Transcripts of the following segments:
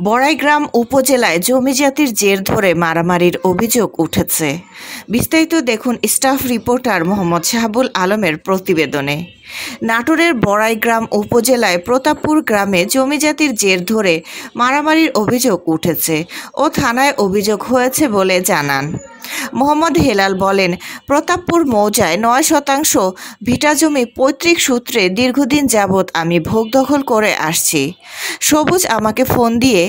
বড়াইগ্রাম উপজেলায় জমিজাতির জের ধরে মারামারির অভিযোগ উঠেছে। বিস্তারিত দেখুন স্টাফ রিপোর্টার মোহাম্মদ শাহাবুল আলমের প্রতিবেদনে। নাটোরের বড়াইগ্রাম উপজেলায় প্রতাপপুর গ্রামে জমিজাতির জের ধরে মারামারির অভিযোগ উঠেছে ও থানায় অভিযোগ হয়েছে বলে জানান মোহাম্মদ হেলাল বলেন, প্রতাপপুর মৌজায় 9% ভিটা জমি পৈতৃক সূত্রে দীর্ঘদিন যাবৎ আমি ভোগ দখল করে আসছি। সবুজ আমাকে ফোন দিয়ে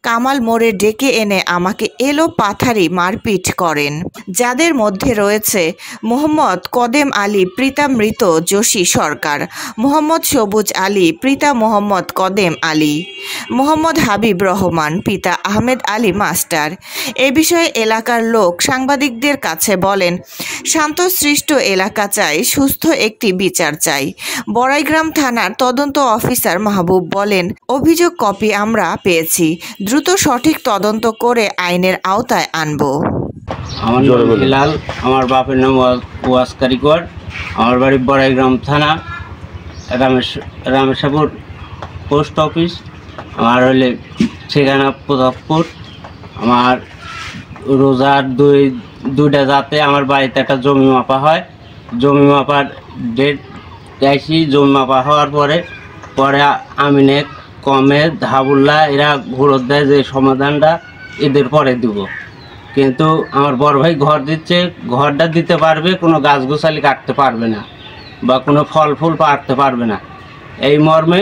কামাল মোড়ে ডেকে এনে আমাকে এলো পাথারি মারপিট করেন, যাদের মধ্যে রয়েছে মোহাম্মদ কদেম আলী পিতা মৃত জসি সরকার, মোহাম্মদ সবুজ আলী পিতা মোহাম্মদ কদেম আলী, মোহাম্মদ হাবিব রহমান পিতা আহমেদ আলী মাস্টার। এ বিষয়ে এলাকার লোক সাংবাদিকদের কাছে বলেন, শান্তশিষ্ট এলাকা চাই, সুস্থ একটি বিচার চাই। বড়াইগ্রাম থানার তদন্ত অফিসার মাহবুব বলেন, অভিযোগ কপি আমরা পেয়েছি, দ্রুত সঠিক তদন্ত করে আইনের আওতায় আনব। আমার নাম হেলাল, আমার বাপের নাম ওয়াস কারিগর, আমার বাড়ি বড়াইগ্রাম থানা, রামেশাপুর পোস্ট অফিস, আমার হলে ঠিকানা প্রতাপপুর। আমার রোজার দুইটা যাতে আমার বাড়িতে একটা জমি মাপা হয়, জমি মাপার ডেট চাইছি। জমি মাপা হওয়ার পরে আমিনে কমে হাবুল্লাহ এরা ঘুরত দেয় যে সমাধানটা এদের পরে দিব, কিন্তু আমার বড় ভাই ঘর দিচ্ছে, ঘরটা দিতে পারবে, কোনো গাছগোছালি কাটতে পারবে না বা কোনো ফল ফুল পাড়তে পারবে না, এই মর্মে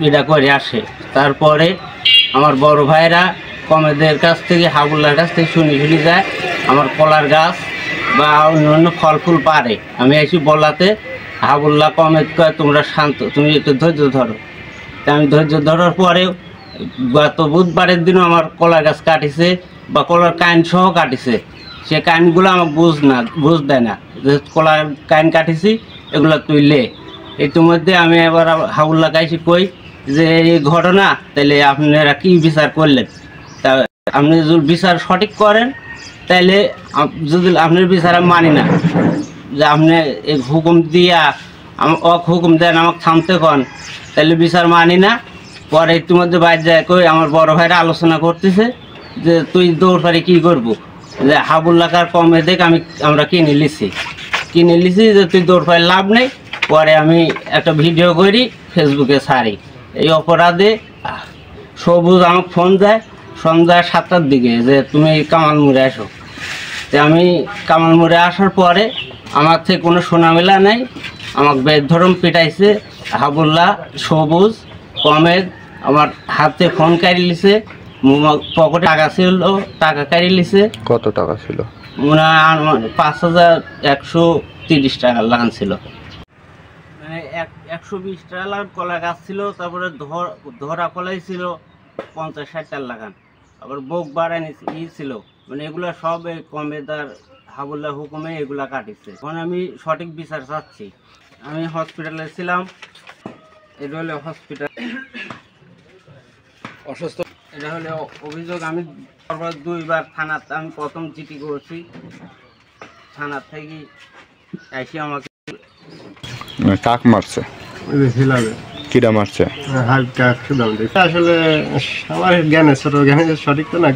এটা করে আসে। তারপরে আমার বড় ভাইরা কমেদের কাছ থেকে হাবুল্লার কাছ থেকে শুনি যায় আমার কলার গাছ বা অন্য ফল ফুল পারে। আমি এসে বলাতে হাবুল্লাহ কমেদ কয়, তোমরা শান্ত, তুমি একটু ধৈর্য ধরো। তা আমি ধৈর্য ধরার পরেও গত বুধবারের দিনও আমার কলার গাছ কাটিছে বা কলার কাইন সহ কাটিছে। সে কাইনগুলো আমাকে বুঝ দেয় না যে কলার কাইন কাটিছি, এগুলো তুই লে। ইতিমধ্যে আমি এবার হাবুল্লাহ কাছে কই যে এই ঘটনা, তাহলে আপনারা কি বিচার করলেন? তা আপনি যদি বিচার সঠিক করেন, তাইলে যদি আপনার বিচার আমি মানি না, যে আপনি এই হুকুম দিয়া হুকুম দেন আমাকে থামতে কন, তাহলে বিচার মানি না। পরে ইতিমধ্যে বাইরে যায় কই আমার বড় ভাইরা আলোচনা করতেছে যে তুই দৌড় পারি কী করবো, যে হাবুল্লাকার কমে দেখ আমরা কিনে লিছি যে তুই দৌড় পাই লাভ নেই। পরে আমি একটা ভিডিও করি, ফেসবুকে ছাড়ি। এই অপরাধে সবুজ আমাকে ফোন দেয় সন্ধ্যা 7টার দিকে যে তুমি কামাল মোড়ে আসো। তো আমি কামাল মোড়ে আসার পরে আমার থেকে কোনো শোনামেলা নেই, আমাকে বেধরম পিটাইছে হাবুল্লাহ, সবুজ, কমেদ। আমার হাতে ফোন কাড়ি লিছে, পকেটে টাকা ছিল, টাকা কাড়ি লিছে। কত টাকা ছিল? মনে হয় 5130 টাকা লাগান ছিল, মানে 120 টাকা লাগান কলা গাছ ছিল। তারপরে ধরা কলাই ছিল 50-60 টাকা লাগান, আবার বোক বাড়ানি ছিল, মানে এগুলো সব কমেদার হাবুল্লাহ হুকুমে এগুলা কাটিছে। এখন আমি সঠিক বিচার চাচ্ছি। আমি হসপিটালে ছিলাম, এটা হলে হসপিটাল অসুস্থ, এটা হলে অভিযোগ। আমি 2বার থানাতে আমি প্রথম চিঠি করছি, থানার থেকে এসে আমাকে কাক মারছে, কিরা মারছে আসলে আমার জ্ঞান আছে, জ্ঞান সঠিক তো না।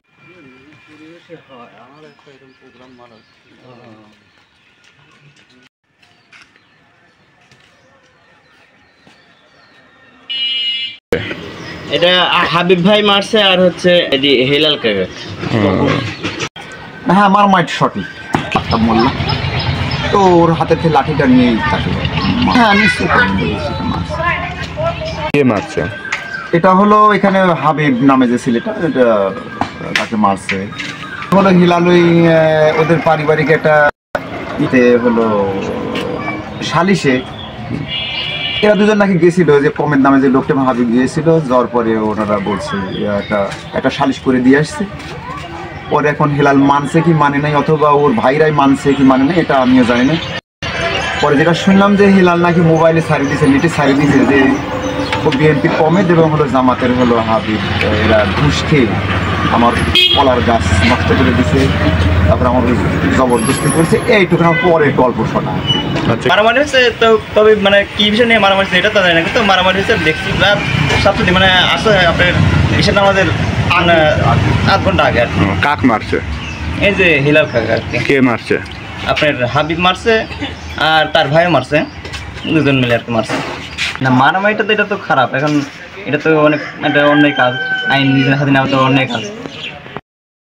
এটা হাবিব ভাই মারছে আর হচ্ছে হেলাল কাকা। হ্যাঁ, আমার মাইট সঠিক মোল্লা তো ওর হাতে থেকে লাঠিটা নিয়েই তাকে হ্যাঁ কে মারছে? এটা হলো এখানে হাবিব নামে যে ছেলেটা, এটা তাকে মারছে হলো হিলালই। ওদের পারিবারিক একটা ইতে হলো সালিশে এরা দুজন নাকি গেছিল, যে কমের নামে যে লোকটা হাবিব গিয়েছিল, যাওয়ার পরে ওনারা বলছে একটা সালিশ করে দিয়ে আসছে। পরে এখন হেলাল মানছে কি মানে নাই, অথবা ওর ভাইরাই মানছে কি মানে নাই, এটা আমিও জানি না। পরে যেটা শুনলাম যে হেলাল নাকি মোবাইলে ছাড়ি দিয়েছে, নেটে ছাড়ি দিয়েছে যে ও বিএনপির কমেদ এবং হলো জামাতের হলো হাবিব, এরা ঘুষ খেয়ে আমার কলার গাছ নষ্ট করে দিছে, তারপরে আমার জবরদস্তি করছে। এইটুকু পরে গল্প শোনা। আচ্ছা মারামারি হচ্ছে তো, তবে মানে কি বিষয় নিয়ে মারামারি হচ্ছে এটা তো জানি না, কিন্তু মারামারি হচ্ছে দেখছি রাত 7টা মানে আসে আপনার ঈশান আমাদের 8 ঘন্টা আগে আর কি। কাক মারছে? এই যে হিলাল কাকা আর কি, কে মারছে? আপনার হাবিব মারছে আর তার ভাইও মারছে, দুজন মিলে আর কি মারছে। না মারামারিটা তো এটা তো খারাপ, এখন এটা তো অনেক একটা অন্যায় কাজ, আইন নিজের হাতে নেওয়া তো অন্যায় কাজ।